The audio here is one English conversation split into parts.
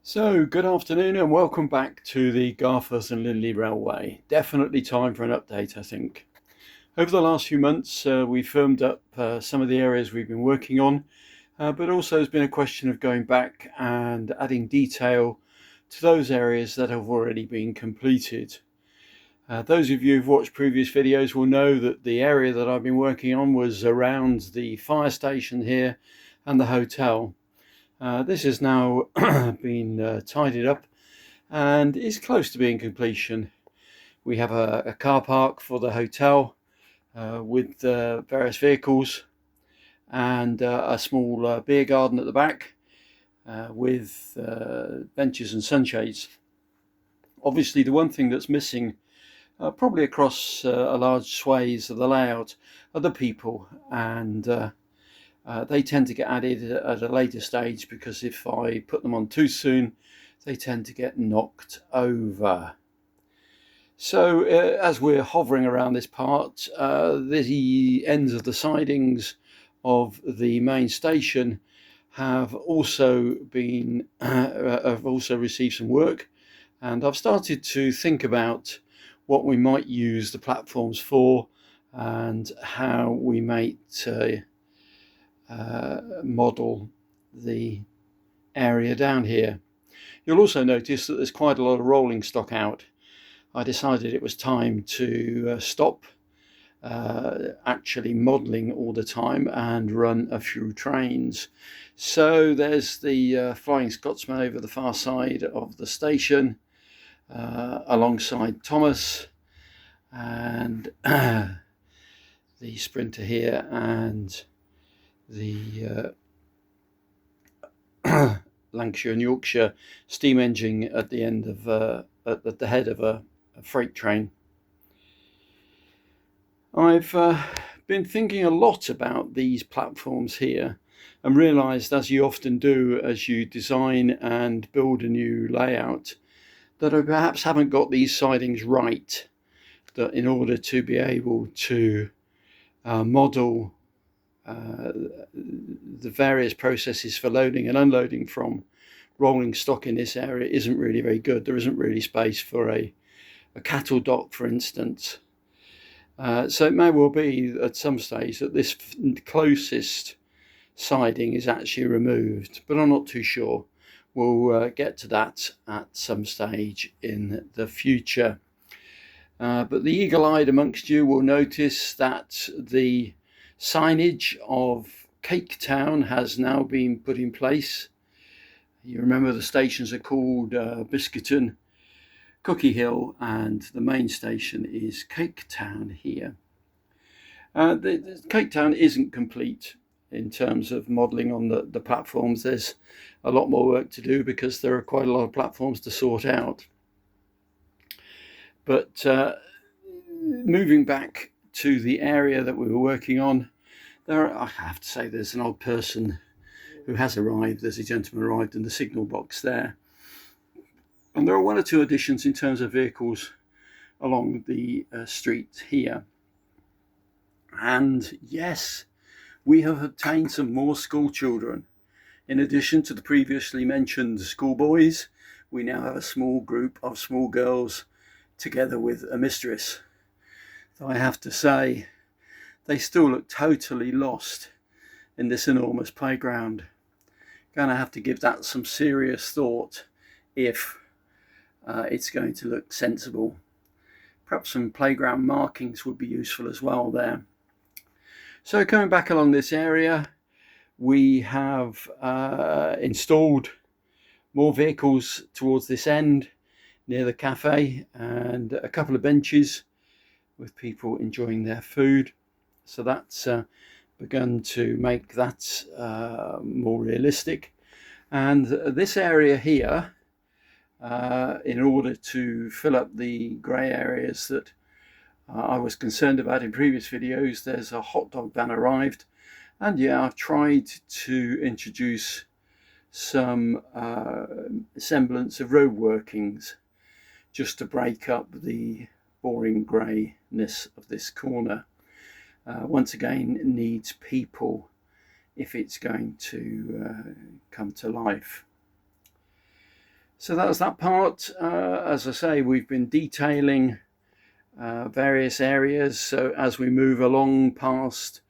So, good afternoon and welcome back to the Garforth and Lindley Railway. Definitely time for an update, I think. Over the last few months, we firmed up some of the areas we've been working on, but also has been a question of going back and adding detail to those areas that have already been completed. Those of you who've watched previous videos will know that the area that I've been working on was around the fire station here and the hotel. This has now been tidied up and is close to being completion. We have a car park for the hotel with various vehicles and a small beer garden at the back with benches and sunshades. Obviously, the one thing that's missing, probably across a large swathes of the layout, are the people, and they tend to get added at a later stage because if I put them on too soon, they tend to get knocked over. So as we're hovering around this part, the ends of the sidings of the main station have also been have also received some work, and I've started to think about what we might use the platforms for and how we might model the area down here. You'll also notice that there's quite a lot of rolling stock out. I decided it was time to stop actually modelling all the time and run a few trains. So there's the Flying Scotsman over the far side of the station alongside Thomas, and the Sprinter here, and the Lancashire and Yorkshire steam engine at the end of at the head of a freight train. I've been thinking a lot about these platforms here and realised, as you often do as you design and build a new layout, that I perhaps haven't got these sidings right, that in order to be able to model the various processes for loading and unloading from rolling stock in this area isn't really very good. There isn't really space for a cattle dock, for instance. So it may well be at some stage that this closest siding is actually removed, but I'm not too sure. We'll get to that at some stage in the future. But the eagle-eyed amongst you will notice that the signage of Cake Town has now been put in place. You remember the stations are called Biscuiton, Cookie Hill, and the main station is Cake Town here. The Cake Town isn't complete in terms of modelling on the platforms. There's a lot more work to do because there are quite a lot of platforms to sort out. But moving back to the area that we were working on, I have to say there's an old person who has arrived. There's a gentleman arrived in the signal box there. And there are one or two additions in terms of vehicles along the street here. And yes, we have obtained some more school children. In addition to the previously mentioned schoolboys, we now have a small group of small girls together with a mistress. Though I have to say, they still look totally lost in this enormous playground. Going to have to give that some serious thought if it's going to look sensible. Perhaps some playground markings would be useful as well there. So coming back along this area, we have installed more vehicles towards this end near the cafe, and a couple of benches with people enjoying their food. So that's begun to make that more realistic. And this area here, in order to fill up the grey areas that I was concerned about in previous videos, there's a hot dog van arrived, and yeah, I've tried to introduce some semblance of road workings just to break up the boring greyness of this corner. Once again, it needs people if it's going to come to life. So that was that part. As I say, we've been detailing various areas. So as we move along past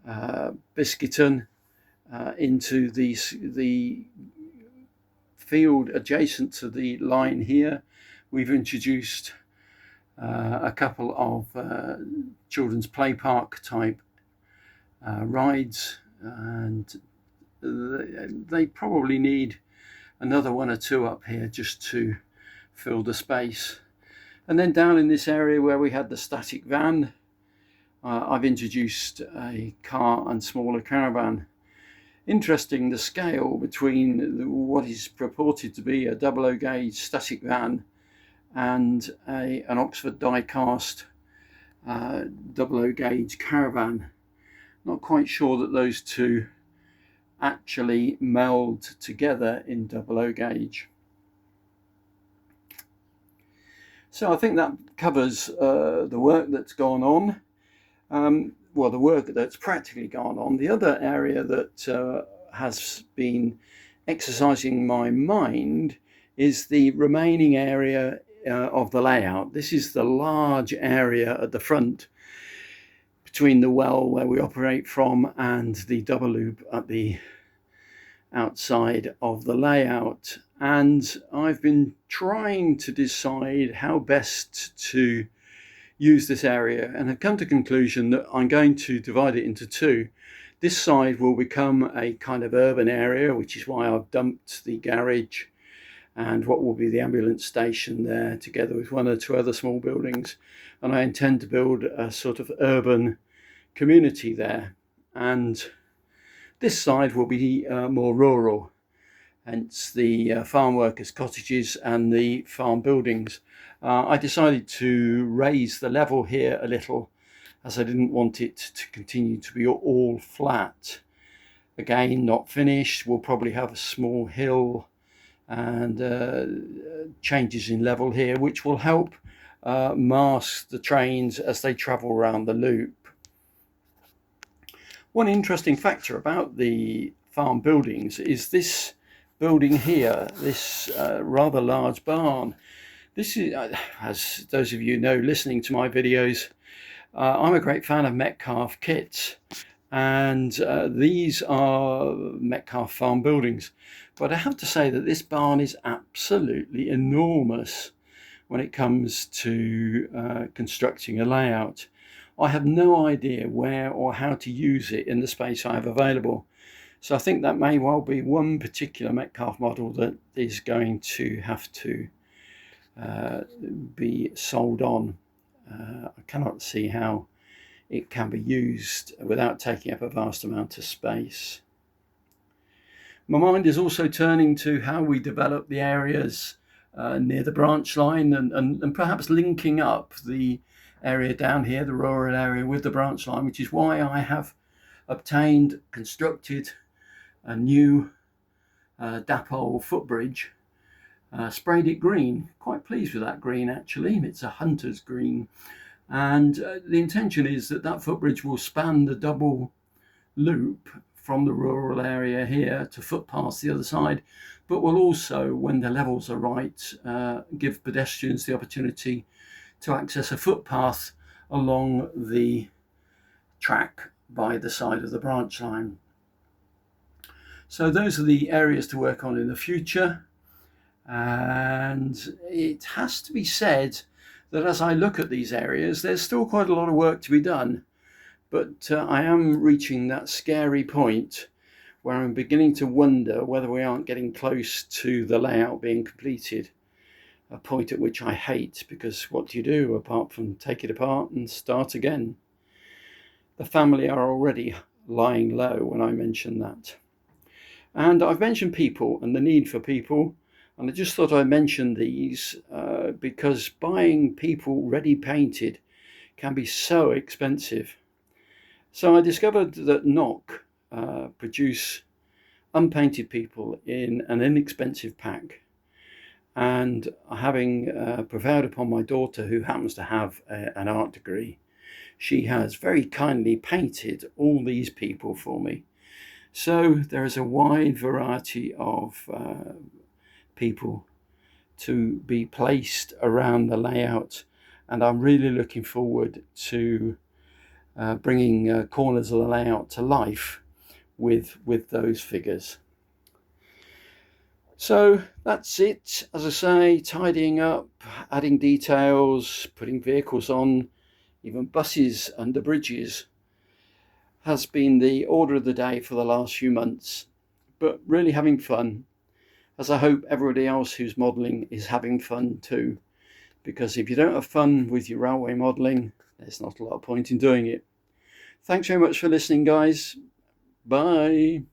Biscuiton into the field adjacent to the line here, we've introduced a couple of children's play park type rides, and they probably need another one or two up here just to fill the space. And then down in this area where we had the static van, I've introduced a car and smaller caravan. Interesting, the scale between what is purported to be a 00 gauge static van and an Oxford die-cast 00 gauge caravan. Not quite sure that those two actually meld together in 00 gauge. So I think that covers the work that's gone on. Well, the work that's practically gone on. The other area that has been exercising my mind is the remaining area of the layout. This is the large area at the front between the well where we operate from and the double loop at the outside of the layout. And I've been trying to decide how best to use this area, and I've come to the conclusion that I'm going to divide it into two. This side will become a kind of urban area, which is why I've dumped the garage and what will be the ambulance station there, together with one or two other small buildings. And I intend to build a sort of urban community there. And this side will be more rural, hence the farm workers' cottages and the farm buildings. I decided to raise the level here a little, as I didn't want it to continue to be all flat. Again, not finished. We'll probably have a small hill and changes in level here, which will help mask the trains as they travel around the loop. One interesting factor about the farm buildings is this building here, this rather large barn. This is, as those of you know listening to my videos, I'm a great fan of Metcalfe kits, and these are Metcalfe farm buildings. But I have to say that this barn is absolutely enormous when it comes to constructing a layout. I have no idea where or how to use it in the space I have available. So I think that may well be one particular Metcalfe model that is going to have to be sold on. I cannot see how it can be used without taking up a vast amount of space. My mind is also turning to how we develop the areas near the branch line and perhaps linking up the area down here, the rural area, with the branch line, which is why I have constructed a new Dapole footbridge, sprayed it green. Quite pleased with that green, actually. It's a hunter's green, and the intention is that that footbridge will span the double loop from the rural area here to footpaths the other side, but will also, when the levels are right, give pedestrians the opportunity to access a footpath along the track by the side of the branch line. So those are the areas to work on in the future. And it has to be said that as I look at these areas, there's still quite a lot of work to be done. But I am reaching that scary point where I'm beginning to wonder whether we aren't getting close to the layout being completed. A point at which I hate, because what do you do apart from take it apart and start again? The family are already lying low when I mention that. And I've mentioned people and the need for people, and I just thought I'd mention these because buying people ready painted can be so expensive. So I discovered that Knock produce unpainted people in an inexpensive pack. And having prevailed upon my daughter, who happens to have an art degree, she has very kindly painted all these people for me. So there is a wide variety of people to be placed around the layout, and I'm really looking forward to bringing corners of the layout to life with those figures. So that's it. As I say, tidying up, adding details, putting vehicles on, even buses under bridges, has been the order of the day for the last few months, but really having fun, as I hope everybody else who's modelling is having fun too, because if you don't have fun with your railway modelling, there's not a lot of point in doing it. Thanks very much for listening, guys. Bye.